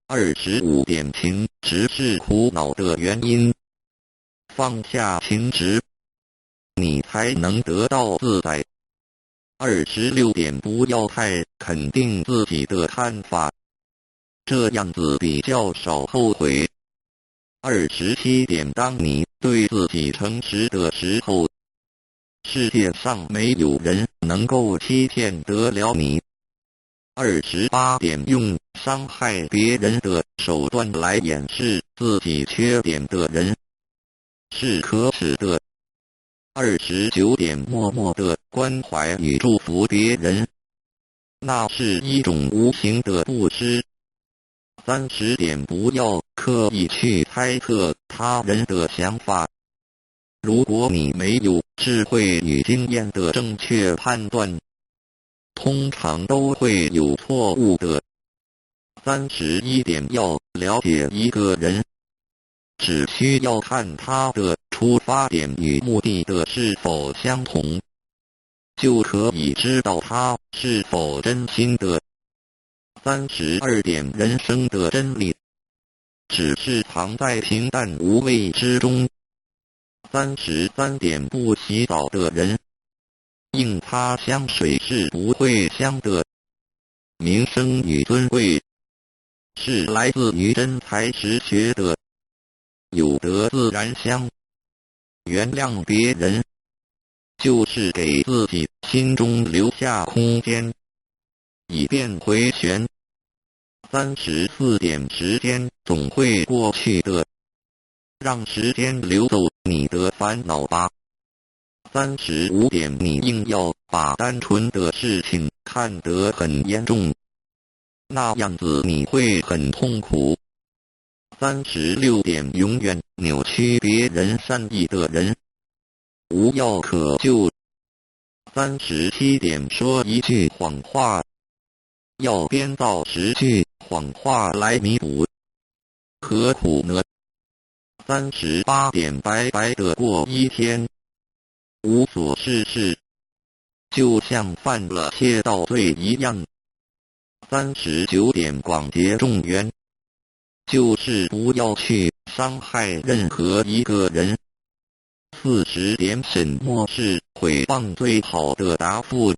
25点情执是苦恼的原因，放下情执，你才能得到自在。26点不要太肯定自己的看法，这样子比较少后悔。27点当你对自己诚实的时候，世界上没有人能够欺骗得了你。28点用伤害别人的手段来掩饰自己缺点的人，是可耻的。29点默默的关怀与祝福别人，那是一种无形的布施。30点不要刻意去猜测他人的想法，如果你没有智慧与经验的正确判断，通常都会有错误的。31点要了解一个人，只需要看他的出发点与目的的是否相同，就可以知道他是否真心的。32点人生的真理，只是藏在平淡无味之中。33点不洗澡的人，硬擦香水是不会香的。名声与尊贵，是来自于真才实学的，有德自然香。原谅别人，就是给自己心中留下空间，以便回旋。34点时间总会过去的，让时间流走你的烦恼吧。35点你硬要把单纯的事情看得很严重，那样子你会很痛苦。36点永远扭曲别人善意的人，无药可救。37点说一句谎话，要编造10句谎话来弥补，何苦呢？38点白白的过一天，无所事事，就像犯了窃盗罪一样。39点广结众缘，就是不要去伤害任何一个人。40点什么是诽谤最好的答复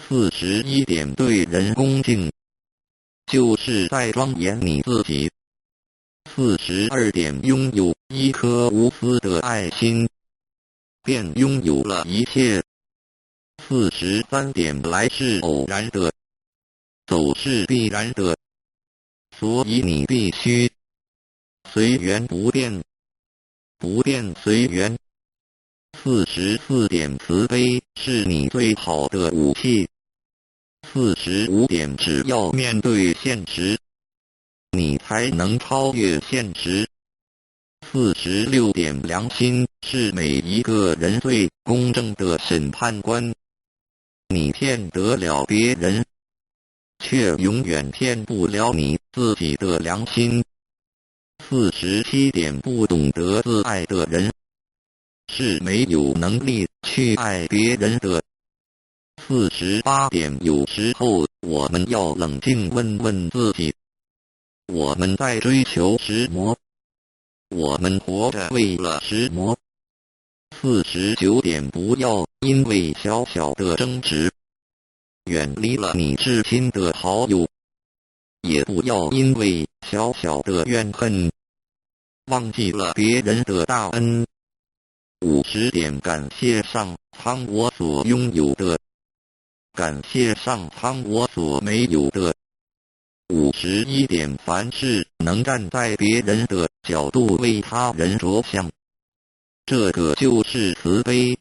？41点对人恭敬，就是在庄严你自己。42点拥有一颗无私的爱心，便拥有了一切。43点来是偶然的，走是必然的，所以你必须随缘不变，不变随缘。44点慈悲是你最好的武器。45点只要面对现实，你才能超越现实。46点良心是每一个人最公正的审判官，你骗得了别人，却永远骗不了你自己的良心。47点不懂得自爱的人，是没有能力去爱别人的。48点有时候我们要冷静问问自己，我们在追求什么？我们活着为了什么？49点不要因为小小的争执，远离了你至亲的好友，也不要因为小小的怨恨，忘记了别人的大恩。50点感谢上苍我所拥有的，感谢上苍我所没有的。51点凡事能站在别人的角度为他人着想，这个就是慈悲。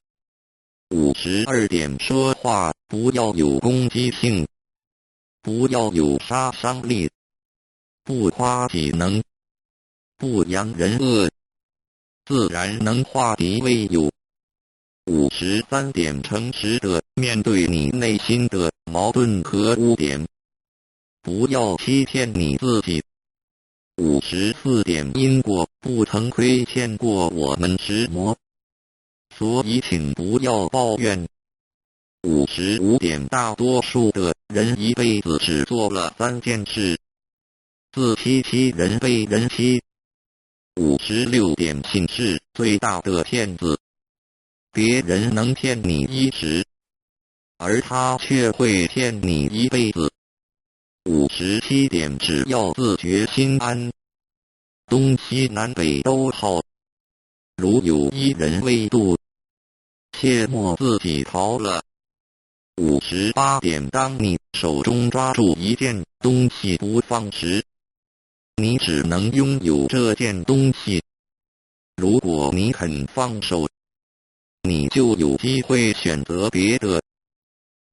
52点说话不要有攻击性，不要有杀伤力，不夸己能，不扬人恶，自然能化敌为友。53点诚实的面对你内心的矛盾和污点，不要欺骗你自己。54点因果不曾亏欠过我们什么，所以请不要抱怨。55点大多数的人一辈子只做了3件事，自欺人被人欺。56点信是最大的骗子，别人能骗你一时，而他却会骗你一辈子。57点只要自觉心安，东西南北都好。如有一人未渡，切莫自己逃了。58点当你手中抓住一件东西不放时，你只能拥有这件东西。如果你肯放手，你就有机会选择别的。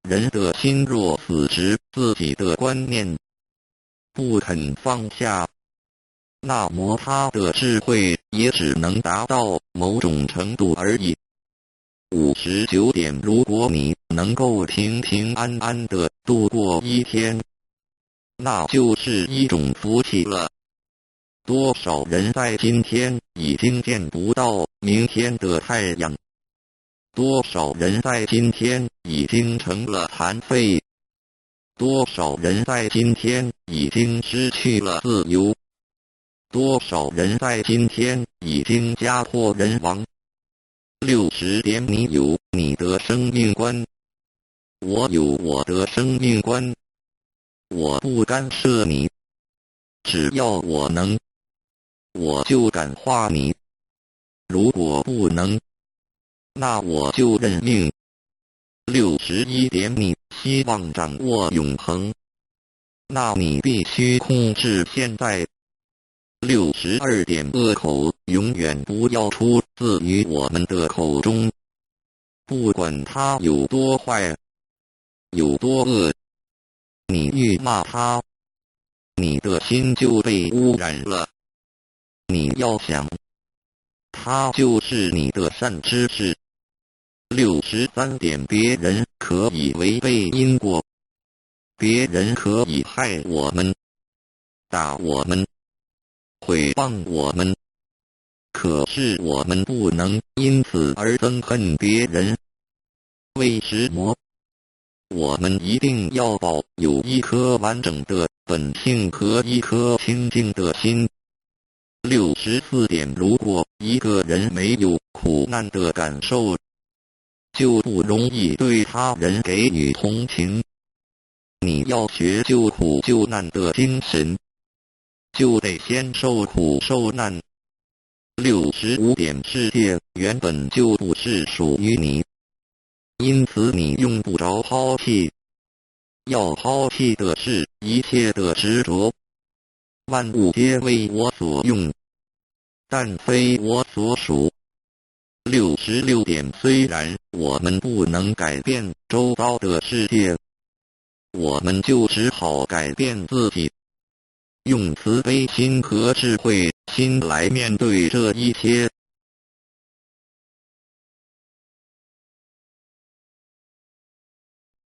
人的心若死执自己的观念，不肯放下，那么他的智慧也只能达到某种程度而已。59点如果你能够平平安安地度过一天，那就是一种福气了。多少人在今天已经见不到明天的太阳，多少人在今天已经成了残废，多少人在今天已经失去了自由，多少人在今天已经家破人亡。60点你有你的生命观，我有我的生命观，我不干涉你，只要我能，我就感化你，如果不能，那我就认命。61点你希望掌握永恒，那你必须控制现在。62点恶口永远不要出自于我们的口中，不管他有多坏，有多恶，你愈骂他，你的心就被污染了。你要想，他就是你的善知识。63点别人可以违背因果，别人可以害我们，打我们，毁谤我们，可是我们不能因此而憎恨别人。为什么？我们一定要保有一颗完整的本性和一颗清净的心。64点如果一个人没有苦难的感受，就不容易对他人给予同情。你要学救苦救难的精神，就得先受苦受难。65点世界原本就不是属于你，因此你用不着抛弃。要抛弃的是一切的执着。万物皆为我所用，但非我所属。66点虽然我们不能改变周遭的世界，我们就只好改变自己，用慈悲心和智慧心来面对这一切。